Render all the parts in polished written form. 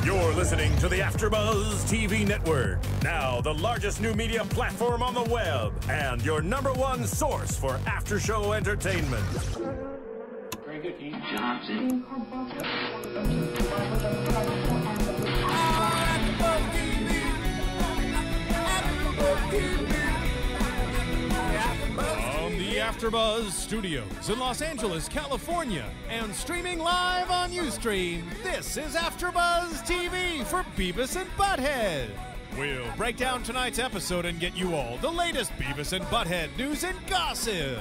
You're listening to the AfterBuzz TV Network, now the largest new media platform on the web, and your #1 source for after-show entertainment. Very good, Keith. Johnson. From the AfterBuzz Studios in Los Angeles, California, and streaming live on Ustream, this is AfterBuzz TV for Beavis and Butthead. We'll break down tonight's episode and get you all the latest Beavis and Butthead news and gossip.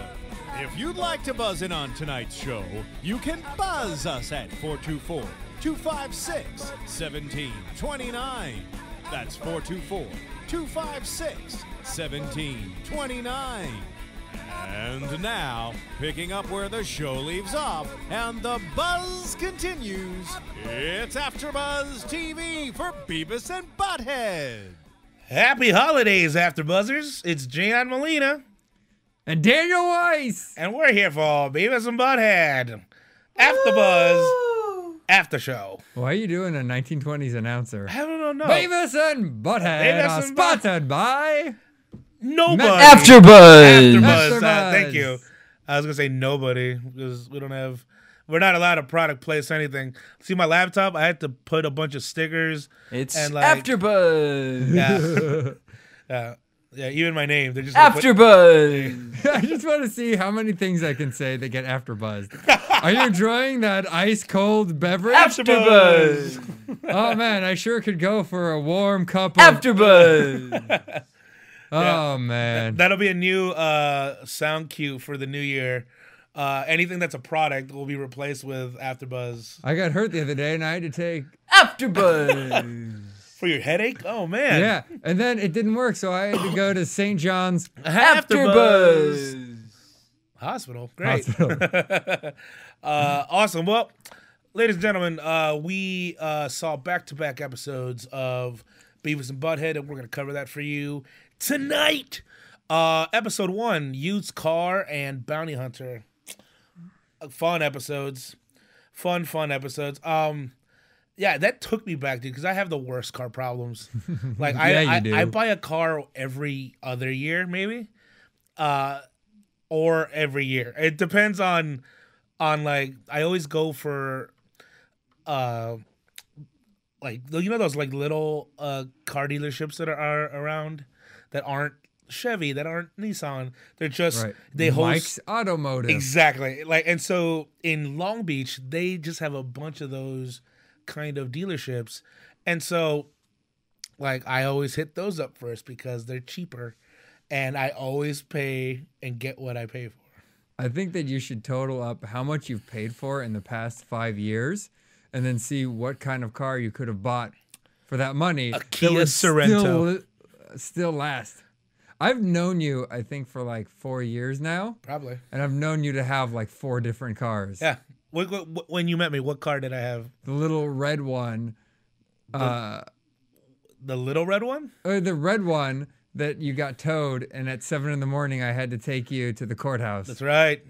If you'd like to buzz in on tonight's show, you can buzz us at 424-256-1729. That's 424-256-1729. And now, picking up where the show leaves off and the buzz continues, it's AfterBuzz TV for Beavis and Butthead. Happy holidays, AfterBuzzers. It's Gian Molina. And Daniel Weiss. And we're here for Beavis and Butthead. AfterBuzz After Show. Why are you doing a 1920s announcer? I don't know. Beavis and Butthead Beavis are and sponsored by... Nobody. AfterBuzz. AfterBuzz. AfterBuzz. Thank you. I was going to say nobody because we're not allowed to product place anything. See my laptop? I had to put a bunch of stickers. It's and AfterBuzz. Yeah, even my name. They're just AfterBuzz. I just want to see how many things I can say that get AfterBuzzed. Are you enjoying that ice-cold beverage? AfterBuzz. Oh, man, I sure could go for a warm cup of... AfterBuzz. Oh, man. That'll be a new sound cue for the new year. Anything that's a product will be replaced with AfterBuzz. I got hurt the other day, and I had to take... AfterBuzz. For your headache? Oh, man. Yeah, and then it didn't work, so I had to go to St. John's AfterBuzz. Hospital. Great. Hospital. Awesome. Well, ladies and gentlemen, we saw back-to-back episodes of Beavis and Butthead, and we're going to cover that for you tonight. Episode 1, Used Car and Bounty Hunter. Fun episodes. Fun episodes. Yeah, that took me back, dude, because I have the worst car problems. Like, Yeah, you do. I buy a car every other year, maybe, or every year. It depends on like, I always go for, like, you know those like little car dealerships that are around that aren't Chevy, that aren't Nissan. They're just Right. they host Mike's Automotive. exactly like, and so in Long Beach they just have a bunch of those kind of dealerships, and so like I always hit those up first because they're cheaper, and I always pay and get what I pay for. I think that you should total up how much you've paid for in the past 5 years and then see what kind of car you could have bought for that money. A that Kia would Sorento. Still last. I've known you, I think, for like 4 years now, Probably. and I've known you to have like 4 different cars. Yeah. When you met me, what car did I have? The little red one, The little red one? or the red one that you got towed, and at 7 in the morning I had to take you to the courthouse. That's right.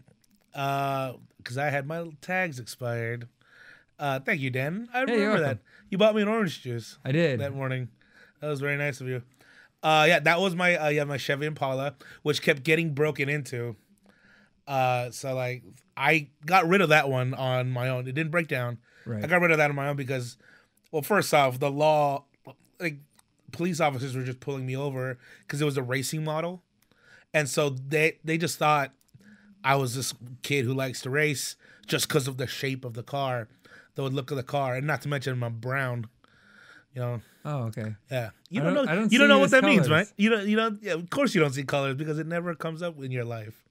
Because I had my tags expired. Thank you, Dan. I you're remember that. welcome. You bought me an orange juice I did. that morning. That was very nice of you. Yeah, that was my my Chevy Impala, which kept getting broken into. So like I got rid of that one on my own. It didn't break down. Right. I got rid of that on my own because, well, first off, the law, like police officers were just pulling me over because it was a racing model, and so they just thought I was this kid who likes to race just because of the shape of the car, the look of the car, and not to mention I'm brown. You know. Oh, okay. Yeah, I don't you see don't know it what as that means, colors. right? You don't. Yeah, of course you don't see colors because it never comes up in your life.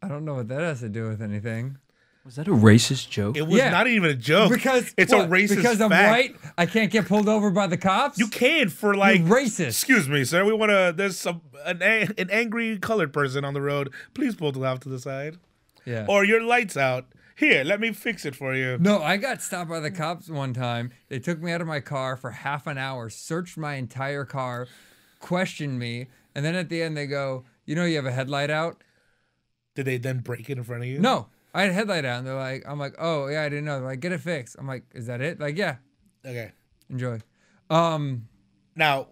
I don't know what that has to do with anything. Was that a racist joke? It was Yeah. not even a joke. Because it's what? a racist Because I'm fact. white, I can't get pulled over by the cops. You can for like You're racist. Excuse me, sir. We want to. There's an angry colored person on the road. Please pull off to the side. Yeah. Or your lights out. Here, let me fix it for you. No, I got stopped by the cops one time. They took me out of my car for half an hour, searched my entire car, questioned me, and then at the end they go, "You know, you have a headlight out." Did they then break it in front of you? No, I had a headlight out, and I'm like, "Oh yeah, I didn't know." They're like, "Get it fixed." I'm like, "Is that it?" Like, yeah. Okay. Enjoy. Now,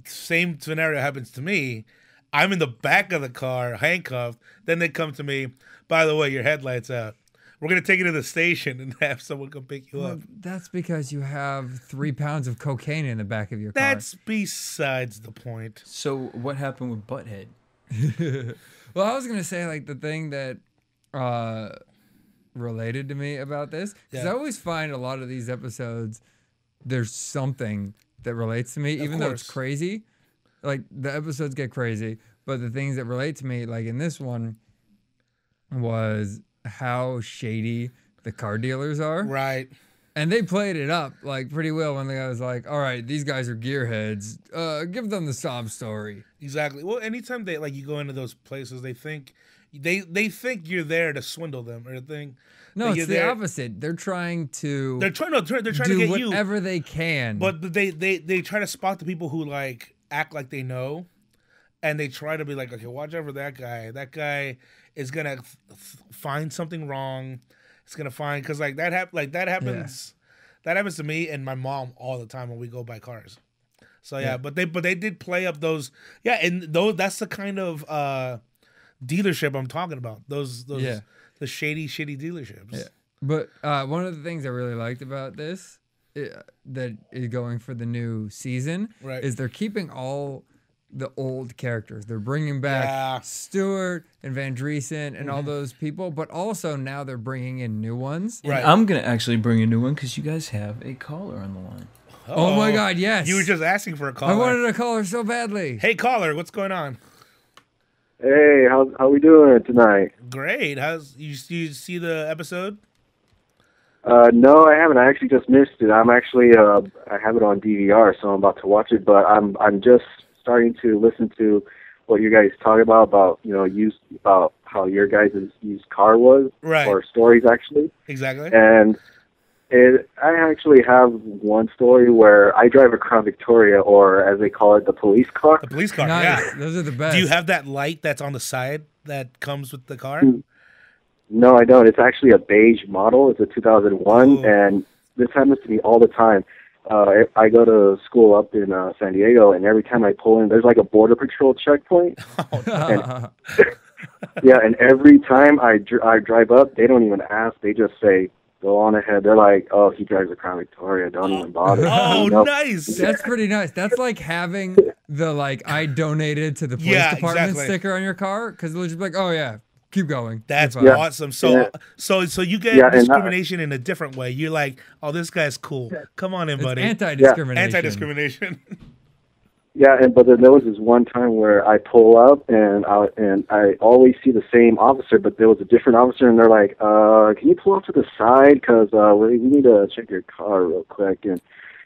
same scenario happens to me. I'm in the back of the car, handcuffed. Then they come to me. By the way, your headlight's out. We're gonna take you to the station and have someone come pick you up. That's because you have 3 pounds of cocaine in the back of your car. That's besides the point. So what happened with Butthead? Well, I was gonna say like the thing that related to me about this, because Yeah. I always find a lot of these episodes there's something that relates to me, even though it's course. crazy. Like the episodes get crazy, but the things that relate to me, like in this one, was how shady the car dealers are. Right. And they played it up like pretty well when the guy was like, "All right, these guys are gearheads. Give them the sob story." Exactly. Well, anytime they you go into those places, they think you're there to swindle them, or think No, that it's the opposite. They're trying to They're trying to do get you, whatever they can. but they try to spot the people who like act like they know, and they try to be like, okay, watch out for that guy. That guy is gonna find something wrong. It's gonna find because that happens. That happens to me and my mom all the time when we go buy cars. So yeah, but they did play up those and that's the kind of dealership I'm talking about. Those the shady dealerships. Yeah. But one of the things I really liked about this that is going for the new season is they're keeping all the old characters. They're bringing back Stewart and Van Driesen and all those people, but also now they're bringing in new ones. Right. I'm going to actually bring a new one because you guys have a caller on the line. Oh my God, yes. You were just asking for a caller. I wanted a caller so badly. Hey, caller, what's going on? Hey, how we doing tonight? Great. You see the episode? No, I haven't. I actually just missed it. I'm actually I have it on DVR, so I'm about to watch it. But I'm just starting to listen to what you guys talk about about how your guys' used car was, or stories actually. Exactly. And I actually have one story where I drive a Crown Victoria, or as they call it, the police car. The police car, Nice. yeah. Those are the best. Do you have that light that's on the side that comes with the car? No, I don't. It's actually a beige model. It's a 2001, and this happens to me all the time. I go to school up in San Diego, and every time I pull in, there's like a border patrol checkpoint. And, and every time I drive up, they don't even ask. They just say, go on ahead. They're like, oh, he drives a Crown Victoria. Don't even bother. Oh, nice. That's pretty nice. That's like having the I donated to the police department sticker on your car, because they'll just be like, oh, yeah. Keep going. That's awesome. So you get discrimination in a different way. You're like, oh, this guy's cool. Come on in, buddy. Anti-discrimination. Anti-discrimination. But then there was this one time where I pull up and I always see the same officer, but there was a different officer, and they're like, can you pull off to the side because we need to check your car real quick. And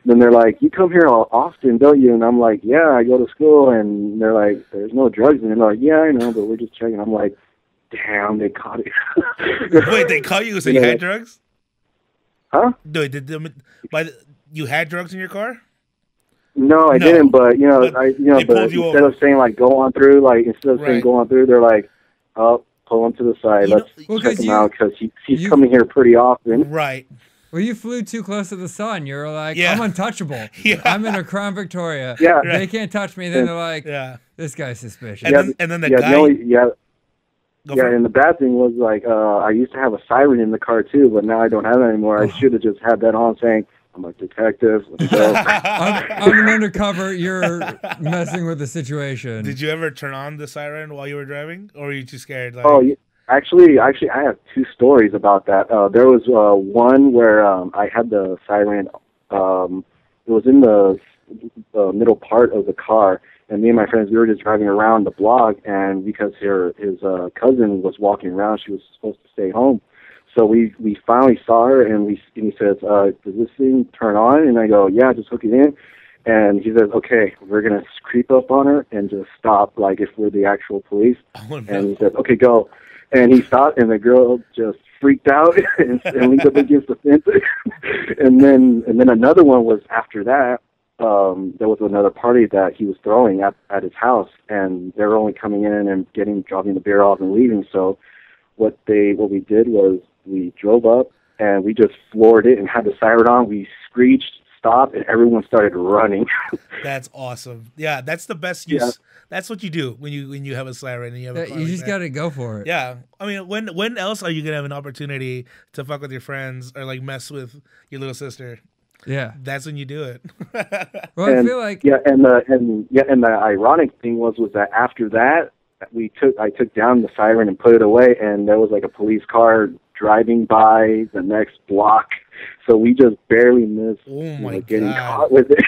then they're like, you come here often, don't you? And I'm like, yeah, I go to school. And they're like, there's no drugs. And they're like, yeah, I know, but we're just checking. I'm like, damn, they caught it. Wait, they caught you? So you had drugs? Huh? No, you had drugs in your car? No, I didn't. But instead of saying go on through, saying go on through, they're like, oh, pull him to the side. Let's check him out because he's coming here pretty often. Right. Well, you flew too close to the sun. You're like, Yeah. I'm untouchable. Yeah. I'm in a Crown Victoria. Yeah. They can't touch me. Then they're like, Yeah. this guy's suspicious. And then the guy. And the bad thing was I used to have a siren in the car too, but now I don't have it anymore. I should have just had that on saying, I'm a detective. Let's go. I'm an undercover. You're messing with the situation. Did you ever turn on the siren while you were driving, or were you too scared? Actually, I have two stories about that. There was one where I had the siren. It was in the middle part of the car, and me and my friends, we were just driving around the block, and because his cousin was walking around, she was supposed to stay home. So we finally saw her, and he says, does this thing turn on? And I go, yeah, just hook it in. And he says, okay, we're going to creep up on her and just stop, like if we're the actual police. Oh, no. And he says, okay, go. And he stopped, and the girl just freaked out and leaned up against the fence. and then another one was after that. There was another party that he was throwing at his house, and they were only coming in and dropping the beer off and leaving. So what we did was we drove up and we just floored it and had the siren on. We screeched, stopped and everyone started running. That's awesome. Yeah, that's the best use. Yeah. That's what you do when you have a siren and you have a car you just gotta go for it. Yeah, I mean, when else are you gonna have an opportunity to fuck with your friends or like mess with your little sister? Yeah, that's when you do it. Well, I feel like and the ironic thing was that after that I took down the siren and put it away, and there was like a police car driving by the next block, so we just barely missed getting caught with it.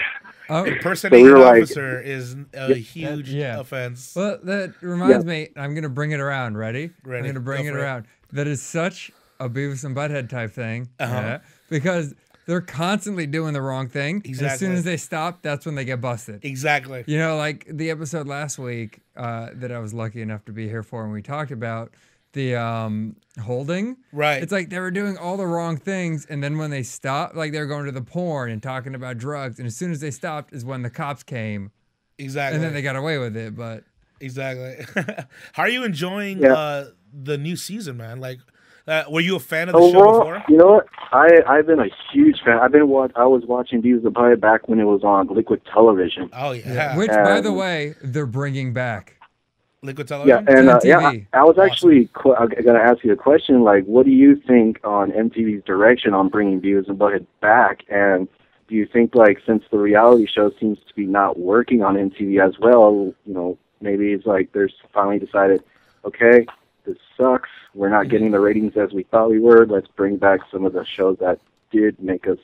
Impersonating an officer is a huge offense. Well, that reminds me, I'm going to bring it around. Ready? I'm going to bring it around. That is such a Beavis and Butthead type thing. Because they're constantly doing the wrong thing. Exactly. As soon as they stop, that's when they get busted. Exactly. You know, like the episode last week that I was lucky enough to be here for, and we talked about the holding. Right. It's like they were doing all the wrong things, and then when they stopped, like they were going to the porn and talking about drugs, and as soon as they stopped is when the cops came. Exactly. And then they got away with it, but... Exactly. How are you enjoying the new season, man? Like, were you a fan of the show before? You know what? I've been a huge fan. I was watching Beavis and Butthead back when it was on Liquid Television. Oh, yeah. Which, by the way, they're bringing back. Liquid Television? Yeah, and I was actually going to ask you a question, like, what do you think on MTV's direction on bringing Beavis and Butthead back? And do you think, like, since the reality show seems to be not working on MTV as well, you know, maybe it's like they're finally decided, okay, this sucks. We're not getting the ratings as we thought we were. Let's bring back some of the shows that did make us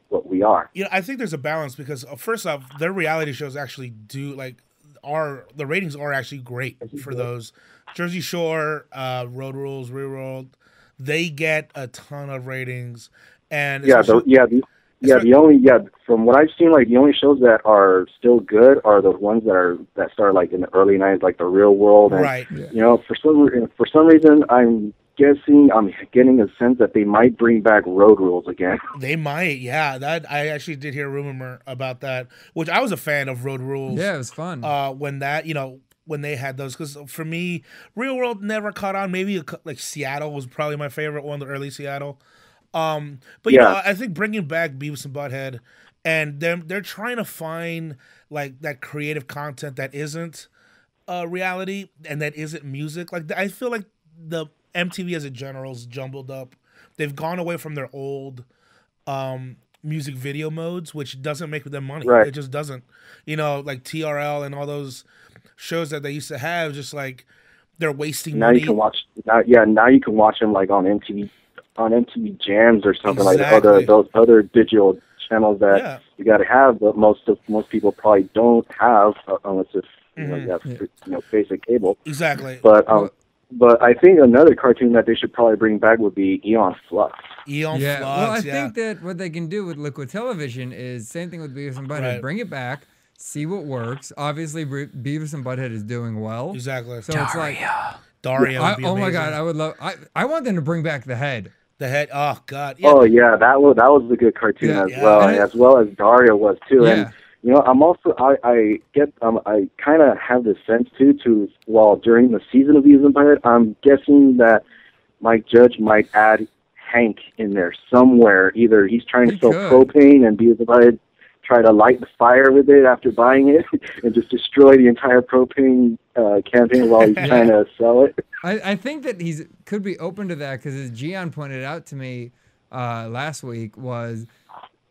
what we are. You know, I think there's a balance because, first off, their reality shows actually do, like, the ratings are actually great for those. Jersey Shore, Road Rules, Real World, they get a ton of ratings, and from what I've seen, like the only shows that are still good are the ones that started like in the early 90s, like the Real World, and, right? You know, for some reason, I'm getting a sense that they might bring back Road Rules again. They might, yeah. That I actually did hear a rumor about that, which I was a fan of Road Rules. Yeah, it was fun. When they had those, because for me, Real World never caught on. Maybe like Seattle was probably my favorite one, the early Seattle. But you know, I think bringing back Beavis and Butthead, and they're trying to find like that creative content that isn't reality and that isn't music. Like I feel like the MTV as a general is jumbled up. They've gone away from their old music video modes, which doesn't make them money. Right. It just doesn't. You know, like TRL and all those shows that they used to have, just like they're wasting money. Now you can watch them like on MTV Jams or something like that. Those other digital channels that you got to have, but most people probably don't have unless if you have basic cable. Exactly. But I think another cartoon that they should probably bring back would be Eon Flux. Flux. Well, I think that what they can do with Liquid Television is same thing with Beavis and Butthead. Right. Bring it back, see what works. Obviously, Beavis and Butthead is doing well. Exactly. So it's like Daria would be amazing. my God, I would love. I want them to bring back the Head. The Head. Oh God. Yeah. Oh yeah, that was a good cartoon as well as Daria was too. Yeah. And you know, I'm also I kind of have this sense too during the season of Beavis and Butthead, I'm guessing that Mike Judge might add Hank in there somewhere. Either he's trying to sell propane and Beavis and Butthead try to light the fire with it after buying it and just destroy the entire propane campaign while he's trying to sell it. I think that could be open to that because as Gian pointed out to me last week was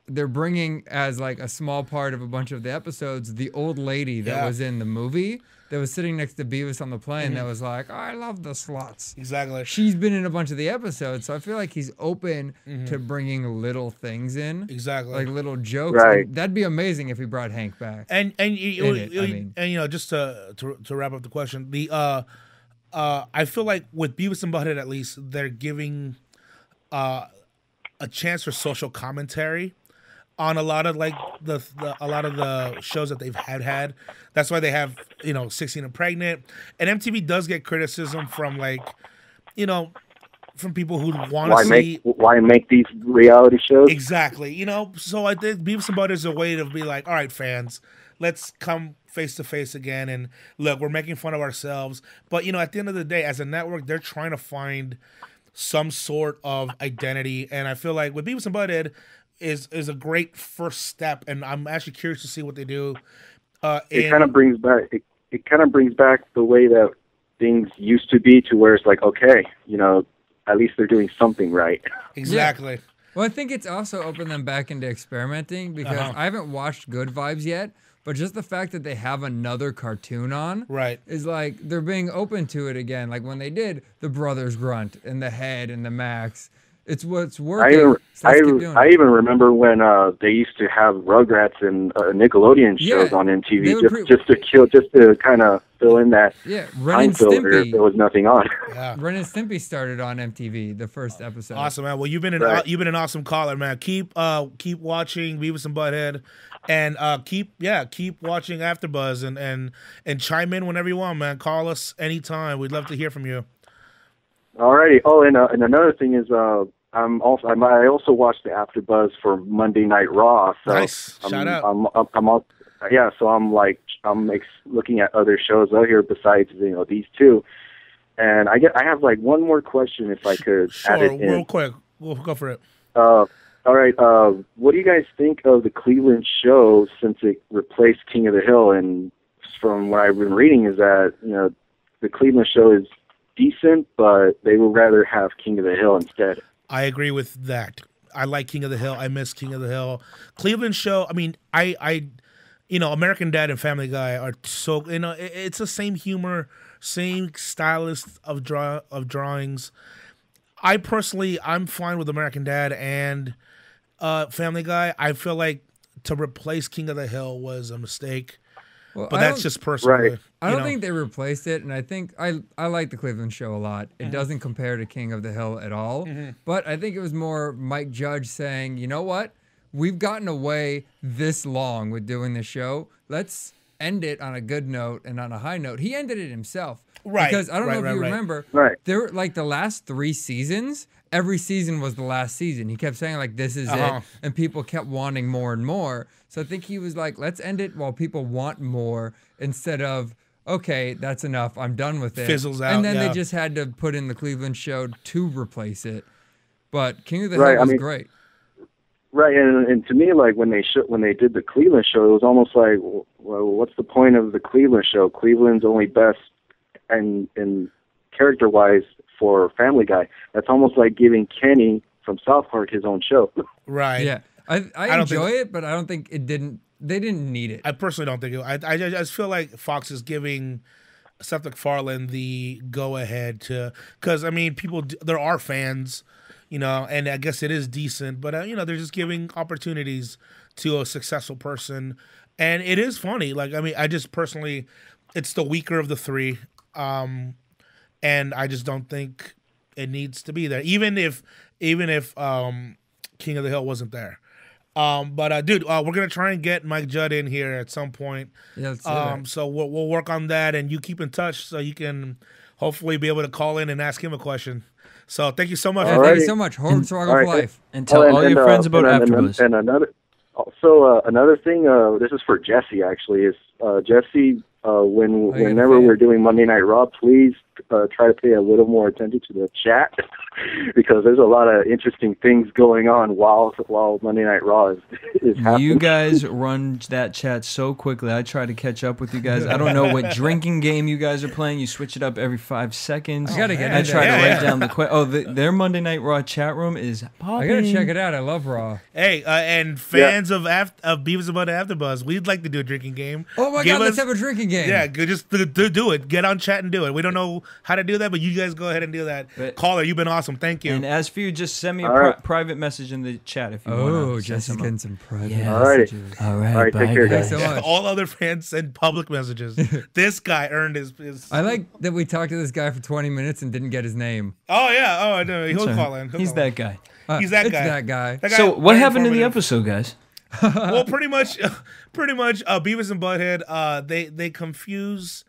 they're bringing as like a small part of a bunch of the episodes the old lady that was in the movie that was sitting next to Beavis on the plane that was like, oh, I love the sluts. Exactly. She's been in a bunch of the episodes, so I feel like he's open to bringing little things in. Exactly. Like little jokes. Right. And that'd be amazing if he brought Hank back. And you know, just to wrap up the question, I feel like with Beavis and Butthead at least, they're giving a chance for social commentary on a lot of like a lot of the shows that they've had. That's why they have 16 and Pregnant. And MTV does get criticism from from people who want to see why make these reality shows. Exactly. So I think Beavis and Butthead is a way to be like, all right, fans, let's come face to face again and look, we're making fun of ourselves. But at the end of the day, as a network, they're trying to find some sort of identity. And I feel like with Beavis and Butthead, is a great first step, and I'm actually curious to see what they do. It kind of brings back it kind of brings back the way that things used to be, to where it's like, okay, at least they're doing something right. Exactly. Yeah. Well, I think it's also opened them back into experimenting, because I haven't watched Good Vibes yet, but just the fact that they have another cartoon on is like they're being open to it again. Like when they did the Brothers Grunt and the Head and the Max. It's what's working. I even remember when they used to have Rugrats and Nickelodeon shows on MTV just to kind of fill in that Ren and Stimpy. If there was nothing on. Yeah. Ren and Stimpy started on MTV, the first episode. Awesome, man. Well, you've been an awesome caller, man. Keep watching Beavis and Butthead, and keep watching AfterBuzz, and chime in whenever you want, man. Call us anytime. We'd love to hear from you. Alrighty. Oh, and another thing is, I also watched the AfterBuzz for Monday Night Raw. So nice. Shout out. So I'm looking at other shows out here besides these two, and I have like one more question if I could add it in. Real quick. We'll go for it. All right. What do you guys think of the Cleveland show since it replaced King of the Hill? And from what I've been reading is that the Cleveland show is decent, but they would rather have King of the Hill instead. I agree with that. I like King of the Hill. I miss King of the Hill. Cleveland show, I mean, American Dad and Family Guy are so, it's the same humor, same stylist of drawings. I'm fine with American Dad and Family Guy. I feel like to replace King of the Hill was a mistake. Well, but that's just personal. Right. I don't think they replaced it, and I think I like the Cleveland show a lot. It doesn't compare to King of the Hill at all, but I think it was more Mike Judge saying, you know what? We've gotten away this long with doing this show. Let's end it on a good note and on a high note. He ended it himself. Right. Because I don't know if you remember, there were like the last 3 seasons, every season was the last season. He kept saying like, this is it. And people kept wanting more and more. So I think he was like, let's end it while people want more instead of, okay, that's enough. I'm done with it. Fizzles out. And then they just had to put in the Cleveland show to replace it. But King of the Hill was great. Right, and to me, like when they did the Cleveland show, it was almost like, well, what's the point of the Cleveland show? Cleveland's only best and character-wise for Family Guy. That's almost like giving Kenny from South Park his own show. Right. Yeah, I enjoy it, but I don't think they didn't need it. I personally don't think it. I just feel like Fox is giving Seth MacFarlane the go-ahead to, because I mean, there are fans. And I guess it is decent, but they're just giving opportunities to a successful person, and it is funny. Like, I mean, I just personally, it's the weaker of the 3, and I just don't think it needs to be there, even if King of the Hill wasn't there. But dude, we're gonna try and get Mike Judd in here at some point. Yeah, let's do that. So we'll work on that, and you keep in touch so you can hopefully be able to call in and ask him a question. So thank you so much. Thank you so much. Hornswoggle for life. And tell all your friends about AfterBuzz. And another thing, this is for Jesse actually, is Jesse, whenever we're doing Monday Night Raw, please try to pay a little more attention to the chat because there's a lot of interesting things going on while Monday Night Raw is happening. You guys run that chat so quickly. I try to catch up with you guys. I don't know what drinking game you guys are playing. You switch it up every 5 seconons. I gotta get I try to write down the their Monday Night Raw chat room is popping. I gotta check it out. I love Raw. Hey, and fans of Beavis and Butthead AfterBuzz, we'd like to do a drinking game. Oh my God, let's have a drinking game. Yeah, just do it. Get on chat and do it. We don't know how to do that, but you guys go ahead and do that. Caller, you've been awesome. Thank you. And as for you, just send me a private message in the chat if you want. Oh, Jesse's getting some private messages. All right, take care, guys. Thanks so much. All other fans send public messages. This guy earned his. I like that we talked to this guy for 20 minutes and didn't get his name. Oh yeah. Oh, I know. He'll call in. He's that guy. He's that guy. That guy. So what happened in the episode, guys? Well, pretty much, Beavis and Butthead, they confuse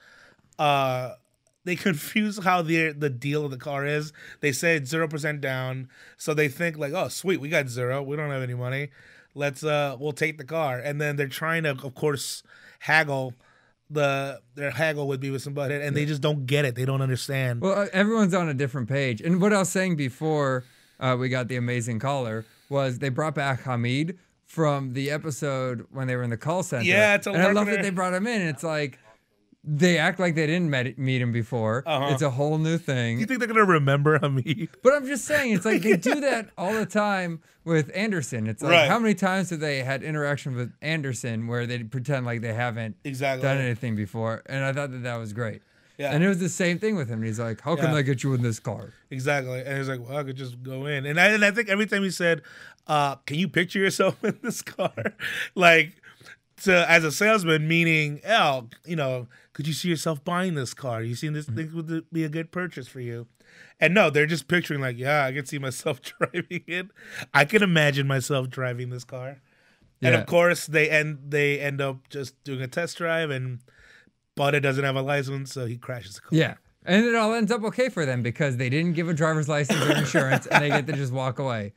how the deal of the car is. They say it's 0% down, so they think like, oh sweet, we got 0, we don't have any money, we'll take the car, and then they're trying to, of course, haggle with Beavis and Butthead, and they just don't get it. They don't understand. Well, everyone's on a different page, and what I was saying before we got the amazing caller was they brought back Hamid from the episode when they were in the call center. Yeah, it's a and I love that they brought him in. And it's like they act like they didn't meet him before. It's a whole new thing. You think they're gonna remember Hamid? But I'm just saying, it's like they do that all the time with Anderson. It's like how many times have they had interaction with Anderson where they pretend like they haven't done anything before? And I thought that was great. Yeah. And it was the same thing with him. And he's like, how can I get you in this car? Exactly. And he's like, well, I could just go in. And I think every time he said, can you picture yourself in this car? Like, as a salesman, meaning, could you see yourself buying this car? You seen this thing would be a good purchase for you? And no, they're just picturing like, yeah, I can see myself driving it. I can imagine myself driving this car. And of course, they end up just doing a test drive, and Butthead doesn't have a license, so he crashes the car. Yeah. And it all ends up okay for them because they didn't give a driver's license or insurance, and they get to just walk away.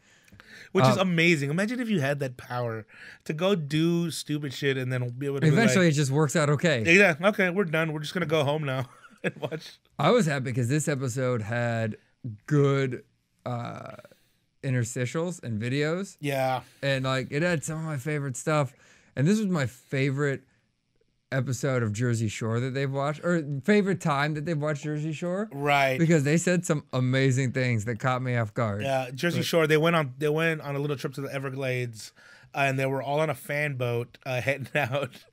Which is amazing. Imagine if you had that power to go do stupid shit and then be able to eventually it just works out okay. Yeah, okay, we're done. We're just going to go home now and watch. I was happy because this episode had good interstitials and videos. Yeah. And like it had some of my favorite stuff. And this was my favorite episode of Jersey Shore that they've watched, or favorite time that they've watched Jersey Shore, right? Because they said some amazing things that caught me off guard. Yeah, Jersey Shore. They went on a little trip to the Everglades, and they were all on a fan boat heading out,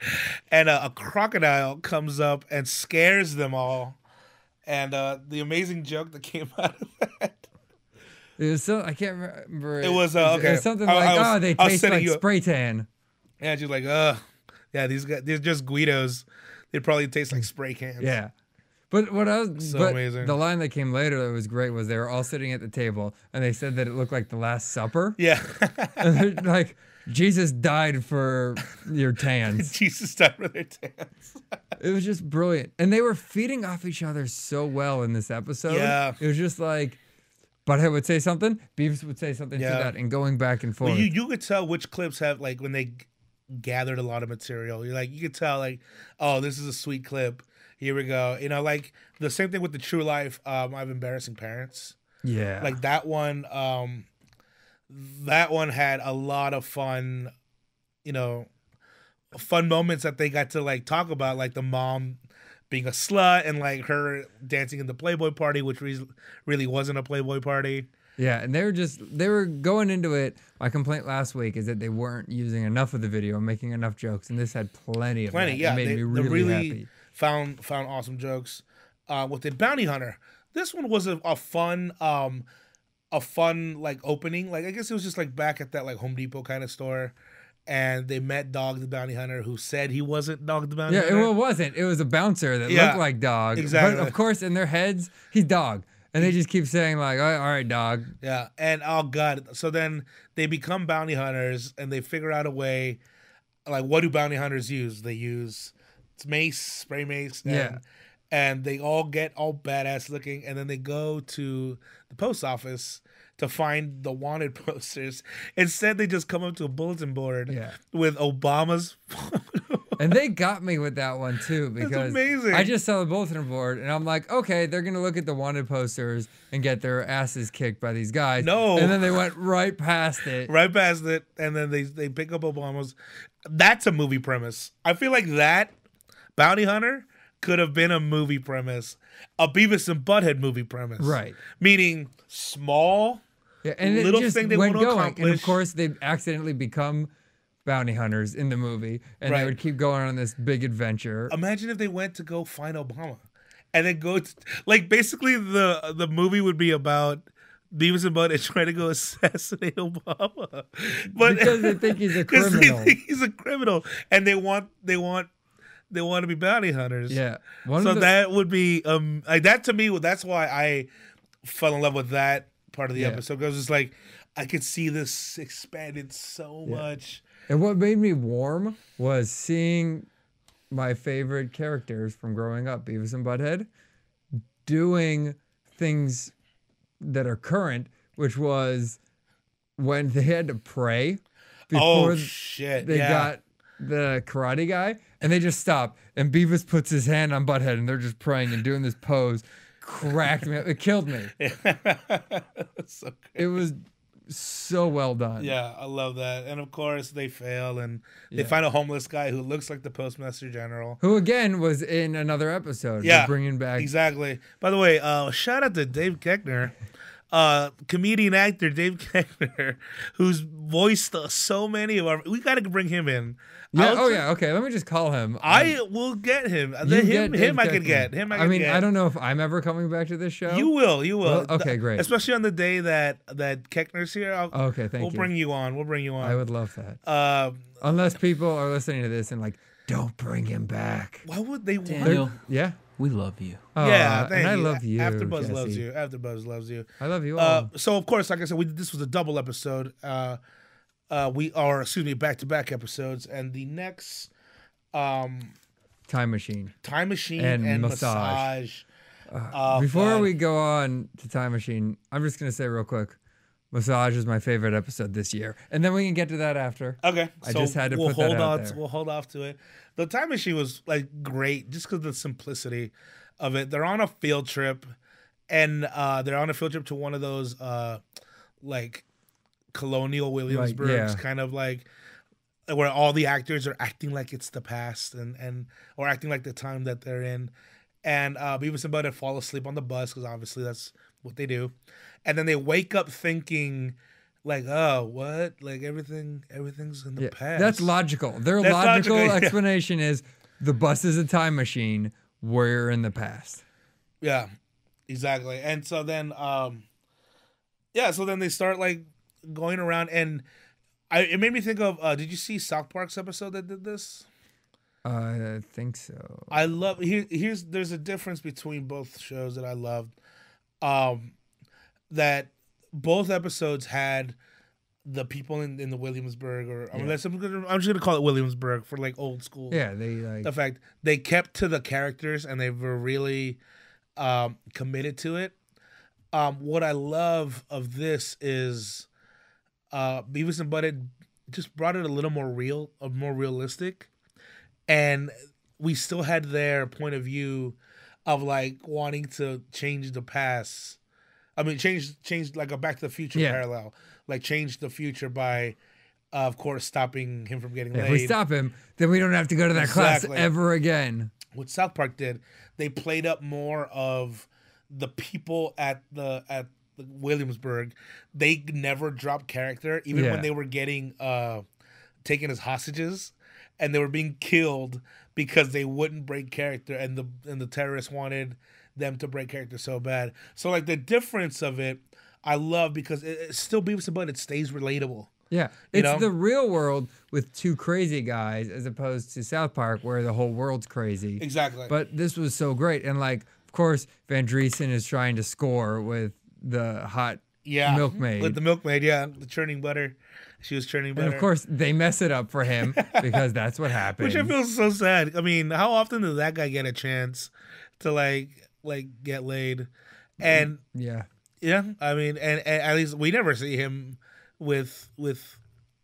and a crocodile comes up and scares them all, and the amazing joke that came out of that. It was I can't remember. It was okay. It was something like, they taste like spray tan. Yeah, she's like, yeah, these guys, they're just Guidos. They probably taste like spray cans. Yeah. But what I was amazing. The line that came later that was great was they were all sitting at the table and they said that it looked like the Last Supper. Yeah. And they're like, Jesus died for your tans. Jesus died for their tans. It was just brilliant. And they were feeding off each other so well in this episode. Yeah. It was just like Butthead would say something, Beavis would say something to that, and going back and forth. Well, you could tell which clips have, like, when they gathered a lot of material. You could tell, like, oh, this is a sweet clip. Here we go. Like the same thing with the True Life. I have Embarrassing Parents. Yeah, like that one. That one had a lot of fun. Fun moments that they got to like talk about, like the mom being a slut and like her dancing in the Playboy party, which really wasn't a Playboy party. Yeah, and they were going into it. My complaint last week is that they weren't using enough of the video and making enough jokes, and this had plenty of that. Yeah, it made me really happy. Found awesome jokes. With the Bounty Hunter, this one was a fun like opening. Like I guess it was just like back at that like Home Depot kind of store, and they met Dog the Bounty Hunter, who said he wasn't Dog the Bounty Hunter. Yeah, it wasn't. It was a bouncer that looked like Dog. Exactly. But of course, in their heads, he's Dog. And they just keep saying like, all right, Dog. Yeah, and oh god, so then they become bounty hunters, and they figure out a way. Like, what do bounty hunters use? They use mace, spray mace, and they all get all badass looking, and then they go to the post office to find the wanted posters. Instead, they just come up to a bulletin board with Obama's. And they got me with that one too, because I just saw the bulletin board and I'm like, okay, they're gonna look at the wanted posters and get their asses kicked by these guys. No, and then they went right past it, and then they pick up Obama's. That's a movie premise. I feel like that Bounty Hunter could have been a movie premise, a Beavis and Butthead movie premise, right? Meaning small, and little it just thing they went want to going. accomplish. And of course, they accidentally become bounty hunters in the movie, and they would keep going on this big adventure. Imagine if they went to go find Obama, and then go to, like, basically the movie would be about Beavis and Butthead trying to go assassinate Obama, but because they think he's a criminal. They think he's a criminal, and they want to be bounty hunters. Yeah, that would be like that to me. That's why I fell in love with that part of the episode, because it's like I could see this expanded so much. And what made me warm was seeing my favorite characters from growing up, Beavis and Butthead, doing things that are current, which was when they had to pray before they got the karate guy, and they just stop, and Beavis puts his hand on Butthead, and they're just praying and doing this pose. Cracked me up. It killed me. So it was so well done. Yeah, I love that. And of course, they fail and they find a homeless guy who looks like the Postmaster General, who again was in another episode. Yeah, bringing back exactly. By the way, shout out to Dave Koechner. Comedian actor Dave Koechner, who's voiced so many of our. We got to bring him in. Yeah. Okay. Let me just call him. I will get him. Him I could get. I mean, I don't know if I'm ever coming back to this show. You will. Well, okay, great. Especially on the day that Koechner's here. Okay, thank you. We'll bring you on. I would love that. Unless people are listening to this and like, don't bring him back. Why would they? Daniel, yeah. We love you. Yeah, thank and you. I love you. AfterBuzz Jesse. loves you. AfterBuzz loves you. I love you all. So of course, like I said, this was a double episode. Back-to-back episodes, and the next Time Machine and Massage. Before we go on to Time Machine, I'm just gonna say real quick, Massage is my favorite episode this year, and then we can get to that after. Okay, I just had to put that out there. We'll hold off to it. The Time Machine was like great just because of the simplicity of it. They're on a field trip, and they're on a field trip to one of those like colonial Williamsburgs, kind of like where all the actors are acting like it's the past and or acting like the time that they're in. And Beavis and Butthead fall asleep on the bus because obviously that's what they do. And then they wake up thinking like, oh, what? Like everything's in the past. That's logical. Their logical explanation is the bus is a time machine. We're in the past. Yeah, exactly. And so then, so then they start like going around, and it made me think of. Did you see South Park's episode that did this? I think so. I love there's a difference between both shows that I loved. That both episodes had the people in the Williamsburg, I'm just gonna call it Williamsburg for like old school. Yeah, they like the fact they kept to the characters and they were really committed to it. What I love of this is Beavis and Butthead just brought it a little more more realistic, and we still had their point of view of like wanting to change the past. I mean, change like a Back to the Future parallel. Like change the future by, of course, stopping him from getting laid. If we stop him, then we don't have to go to that class ever again. What South Park did, they played up more of the people at the Williamsburg. They never dropped character, even when they were getting taken as hostages, and they were being killed because they wouldn't break character, and the terrorists wanted them to break character so bad. So like the difference of it, I love because it's still Beavis and Butthead. It stays relatable. Yeah, it's the real world with two crazy guys as opposed to South Park where the whole world's crazy. Exactly. But this was so great, and like of course Van Driesen is trying to score with the hot milkmaid. With the milkmaid, the churning butter. She was churning butter. And of course they mess it up for him because that's what happened. Which I feel so sad. I mean, how often does that guy get a chance to like get laid? And yeah, I mean, and at least we never see him with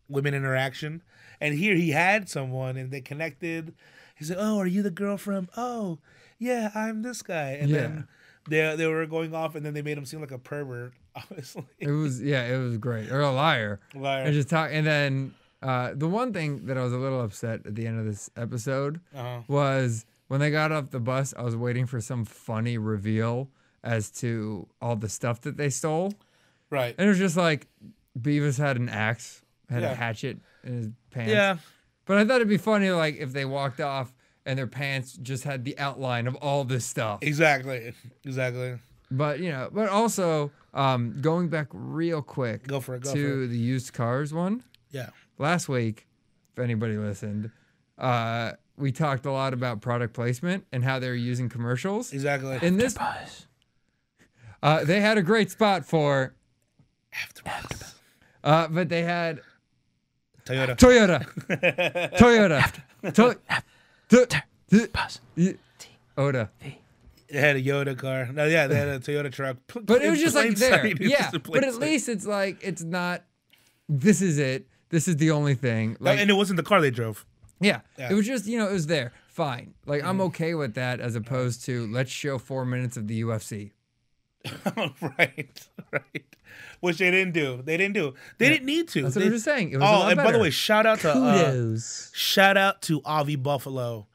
women interaction. And here he had someone, and they connected. He said, "Oh, are you the girl from? Oh, yeah, I'm this guy." And then they were going off, and then they made him seem like a pervert. Obviously, it was great, or a liar. And just talk. And then the one thing that I was a little upset at the end of this episode was when they got off the bus. I was waiting for some funny reveal as to all the stuff that they stole. Right. And it was just like Beavis had an axe, had a hatchet in his pants. Yeah. But I thought it'd be funny like if they walked off and their pants just had the outline of all this stuff. Exactly. But but also going back real quick to the used cars one. Yeah. Last week, if anybody listened, we talked a lot about product placement and how they're using commercials. Exactly. In this they had a great spot for AfterBuzz. But they had Toyota. Oda. They had a Yoda car. No, yeah, they had a Toyota truck. But it was just like there. Yeah. But at least it's like, it's not, this is it. This is the only thing. Like, and it wasn't the car they drove. Yeah. It was just, it was there. Fine. Like, I'm okay with that as opposed to let's show 4 minutes of the UFC. Right. Which they didn't do. They didn't need to. That's what I'm just saying. It was a lot and better. by the way, shout out to Kudos. Avi Buffalo.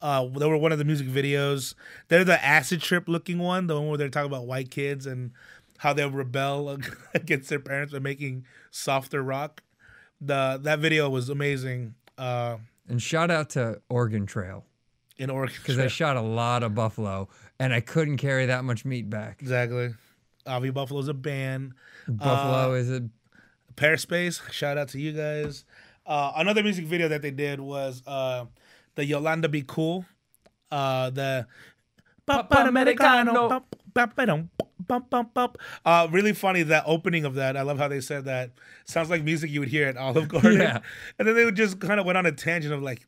They were one of the music videos. They're the acid trip looking one, the one where they're talking about white kids and how they'll rebel against their parents by making softer rock. That video was amazing. And shout out to Oregon Trail. In Oregon Because I shot a lot of buffalo, and I couldn't carry that much meat back. Exactly. Avi Buffalo's a band. Buffalo is a... Perispace, shout out to you guys. Another music video that they did was the Yolanda Be Cool. The Americano. Really funny, that opening of that. I love how they said that. Sounds like music you would hear at Olive Garden. Yeah. And then they would just kind of went on a tangent of like,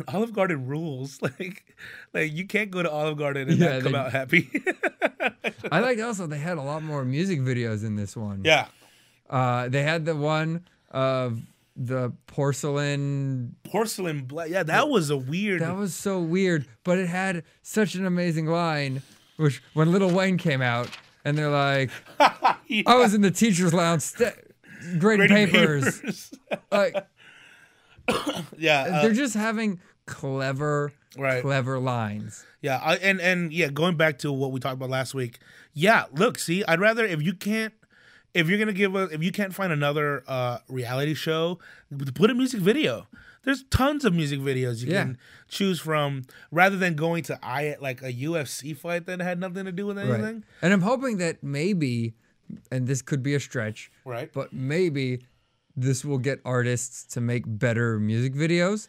Olive Garden rules. Like you can't go to Olive Garden and not come out happy. I liked also they had a lot more music videos in this one. Yeah. They had the one of the porcelain black. Yeah, that was a weird. That was so weird, but it had such an amazing line. Which when Lil Wayne came out and they're like, yeah. I was in the teacher's lounge grading papers. Like, yeah, they're just having clever lines. Yeah, and yeah, going back to what we talked about last week. Yeah, look, see, I'd rather if you can't find another reality show, put a music video. There's tons of music videos you can choose from, rather than going to like a UFC fight that had nothing to do with anything. Right. And I'm hoping that maybe, and this could be a stretch, right? But maybe this will get artists to make better music videos,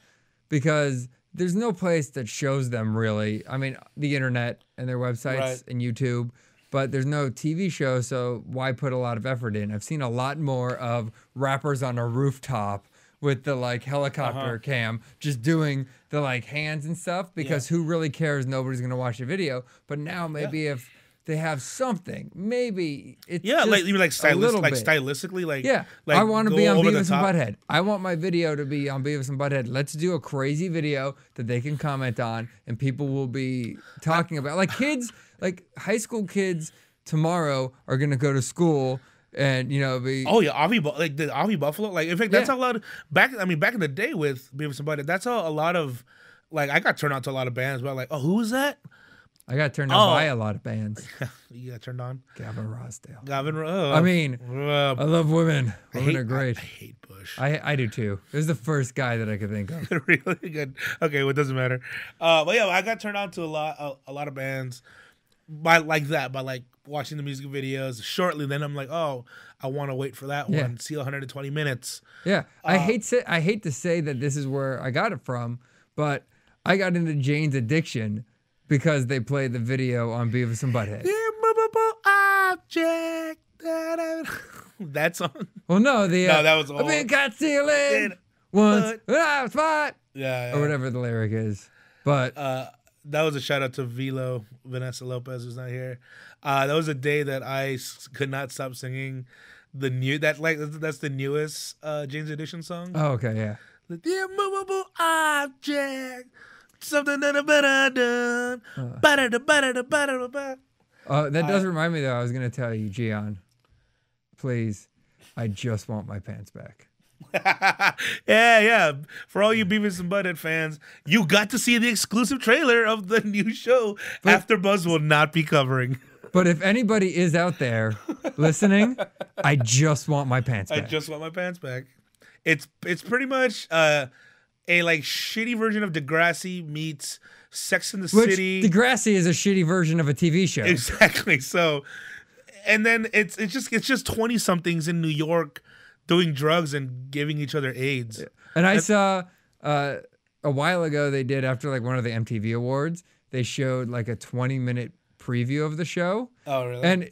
because there's no place that shows them really. I mean, the internet and their websites and YouTube, but there's no TV show, so why put a lot of effort in? I've seen a lot more of rappers on a rooftop with the like helicopter cam, just doing the like hands and stuff, because who really cares? Nobody's gonna watch the video. But now maybe if they have something, maybe it's just like even like stylistically, like I want to be on Beavis and Butthead. I want my video to be on Beavis and Butthead. Let's do a crazy video that they can comment on and people will be talking about. Like kids, like high school kids tomorrow are gonna go to school. And be Avi Buffalo, like in fact that's a lot of, back in the day with Beavis and Butthead, that's how a lot of, like, I got turned on to a lot of bands, but like, oh, who was that? I got turned on by a lot of bands. You got turned on? Gavin Rossdale. I mean, I love women. Women are great. I hate Bush. I do too. It was the first guy that I could think of. Really good. Okay, well, it doesn't matter. But yeah, I got turned on to a lot of bands by watching the music videos shortly. Then I'm like, oh, I want to wait for that one. See 120 minutes. Yeah, I hate to say that this is where I got it from, but I got into Jane's Addiction because they played the video on Beavis and Butthead. Object. That song? Well, no, that was all. I've been caught stealing once when I was five. Yeah, or whatever the lyric is. But that was a shout out to Velo, Vanessa Lopez, who's not here. That was a day that I could not stop singing that's the newest Jane's Addiction song. Oh, okay, yeah. The immovable object, something that I better done. Better. That does remind me though. I was gonna tell you, Gian, please, I just want my pants back. Yeah. For all you Beavis and Butthead fans, you got to see the exclusive trailer of the new show. AfterBuzz will not be covering. But if anybody is out there listening, I just want my pants back. I just want my pants back. It's pretty much a like shitty version of Degrassi meets Sex in the City. Degrassi is a shitty version of a TV show. Exactly. So, and then it's just 20 somethings in New York doing drugs and giving each other AIDS. Yeah. And I saw a while ago they did, after like one of the MTV Awards, they showed like a 20-minute preview of the show. Oh, really? And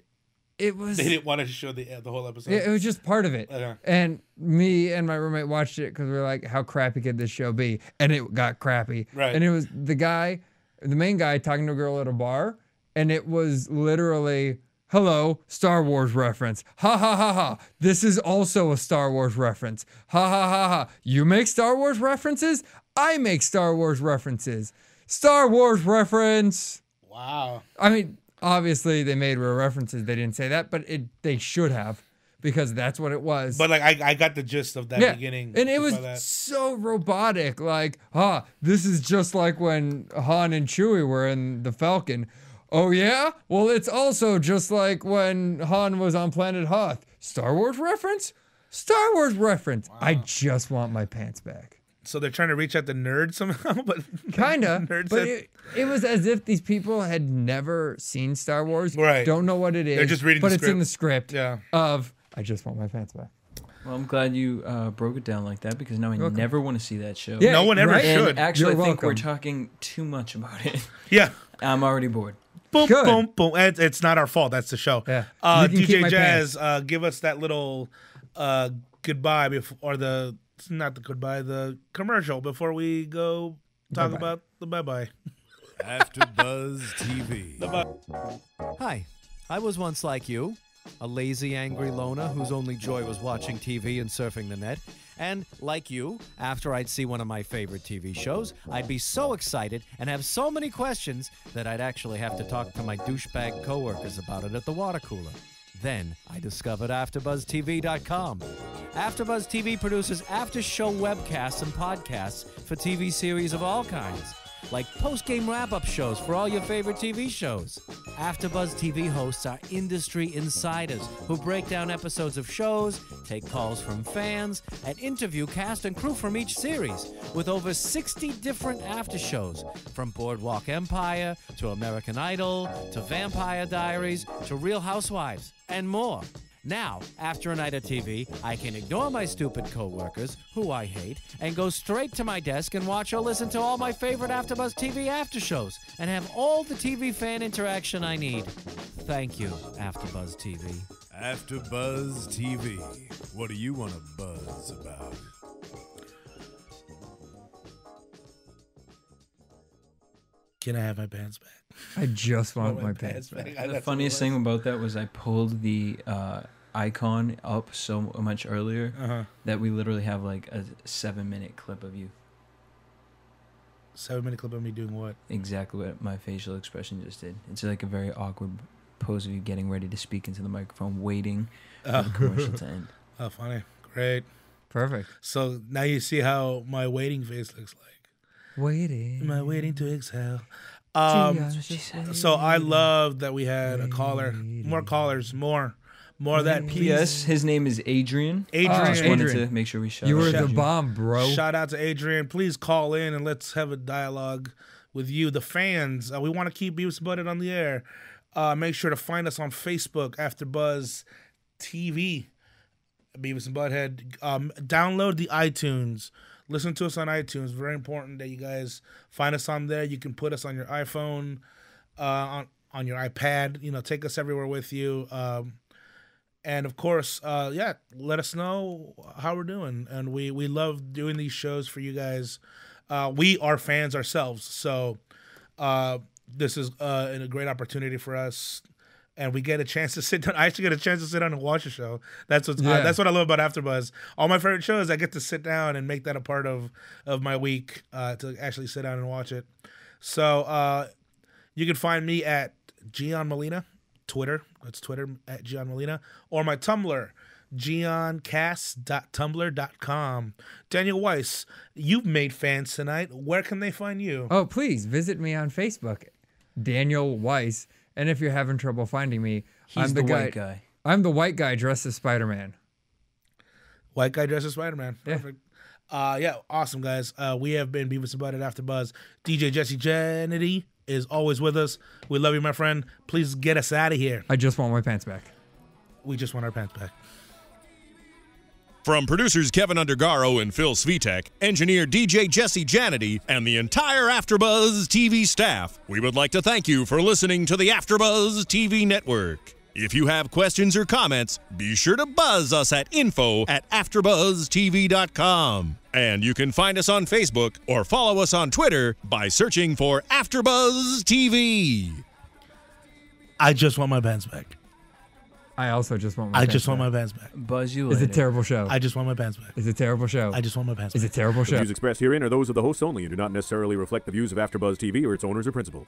it was... They didn't want to show the whole episode? It was just part of it. Okay. And me and my roommate watched it because we were like, how crappy could this show be? And it got crappy. Right. And it was the main guy talking to a girl at a bar, and it was literally... Hello, Star Wars reference. Ha ha ha ha. This is also a Star Wars reference. Ha ha ha ha. You make Star Wars references? I make Star Wars references. Star Wars reference. Wow. I mean, obviously they made real references. They didn't say that, but they should have, because that's what it was. But like I got the gist of that beginning. And it was so robotic. Like, this is just like when Han and Chewie were in the Falcon. Oh yeah? Well, it's also just like when Han was on planet Hoth. Star Wars reference? Star Wars reference. Wow. I just want my pants back. So they're trying to reach out to nerds somehow, but kinda. But it was as if these people had never seen Star Wars, right? Don't know what it is. They're just reading, but the it's script. In the script. Yeah. Of I just want my pants back. Well, I'm glad you broke it down like that, because now I never want to see that show. Yeah, no one ever should. And actually, I think we're talking too much about it. Yeah, I'm already bored. Boom, boom, boom. It's not our fault. That's the show. Yeah. DJ Jazz, give us that little goodbye before, or not the goodbye, the commercial before we go talk about the bye-bye. AfterBuzz TV. Hi, I was once like you, a lazy, angry loner whose only joy was watching TV and surfing the net. And like you, after I'd see one of my favorite TV shows, I'd be so excited and have so many questions that I'd actually have to talk to my douchebag coworkers about it at the water cooler. Then I discovered AfterBuzzTV.com. AfterBuzz TV produces after-show webcasts and podcasts for TV series of all kinds, like post-game wrap-up shows for all your favorite TV shows. AfterBuzz TV hosts are industry insiders who break down episodes of shows, take calls from fans, and interview cast and crew from each series, with over 60 different after-shows, from Boardwalk Empire to American Idol to Vampire Diaries to Real Housewives, and more. Now, after a night of TV, I can ignore my stupid coworkers, who I hate, and go straight to my desk and watch or listen to all my favorite AfterBuzz TV after shows, and have all the TV fan interaction I need. Thank you, AfterBuzz TV. AfterBuzz TV. What do you want to buzz about? Can I have my pants back? I just want my pants back. The funniest thing about that was I pulled the icon up so much earlier that we literally have like a 7-minute clip of you. 7-minute clip of me doing what? Exactly what my facial expression just did. It's like a very awkward pose of you getting ready to speak into the microphone, waiting for the commercial to end. Oh, funny. Great. Perfect. So now you see how my waiting face looks like. Waiting. Am I waiting to exhale? So I love that we had a caller. More callers. More of that, please. Yes, his name is Adrian. Just wanted to make sure we shout out. You were the bomb, bro. Shout out to Adrian. Please call in and let's have a dialogue with you, the fans. We want to keep Beavis and Butthead on the air. Make sure to find us on Facebook, AfterBuzz TV, Beavis and Butthead. Download the iTunes. Listen to us on iTunes. Very important that you guys find us on there. You can put us on your iPhone, on your iPad. Take us everywhere with you. And of course, let us know how we're doing. And we love doing these shows for you guys. We are fans ourselves, so this is a great opportunity for us. And we get a chance to sit down. I actually get a chance to sit down and watch a show. That's what I love about AfterBuzz. All my favorite shows, I get to sit down and make that a part of my week to actually sit down and watch it. So you can find me at Gian Molina, Twitter. That's Twitter at Gian Molina, or my Tumblr, GionCast.tumblr.com. Daniel Weiss, you've made fans tonight. Where can they find you? Oh, please visit me on Facebook, Daniel Weiss. And if you're having trouble finding me, I'm the white guy. I'm the white guy dressed as Spider-Man. White guy dressed as Spider-Man. Perfect. Awesome, guys. We have been Beavis and Butthead AfterBuzz. DJ Jesse Janity is always with us. We love you, my friend. Please get us out of here. I just want my pants back. We just want our pants back. From producers Kevin Undergaro and Phil Svitek, engineer DJ Jesse Janity, and the entire AfterBuzz TV staff, we would like to thank you for listening to the AfterBuzz TV network. If you have questions or comments, be sure to buzz us at info@AfterBuzzTV.com. And you can find us on Facebook or follow us on Twitter by searching for AfterBuzz TV. I just want my pants back. I also just want my pants back. I just want my pants back. Buzz you later. It's a terrible show. I just want my pants back. It's a terrible show. I just want my pants back. It's a terrible show. The views expressed herein are those of the hosts only and do not necessarily reflect the views of AfterBuzz TV or its owners or principals.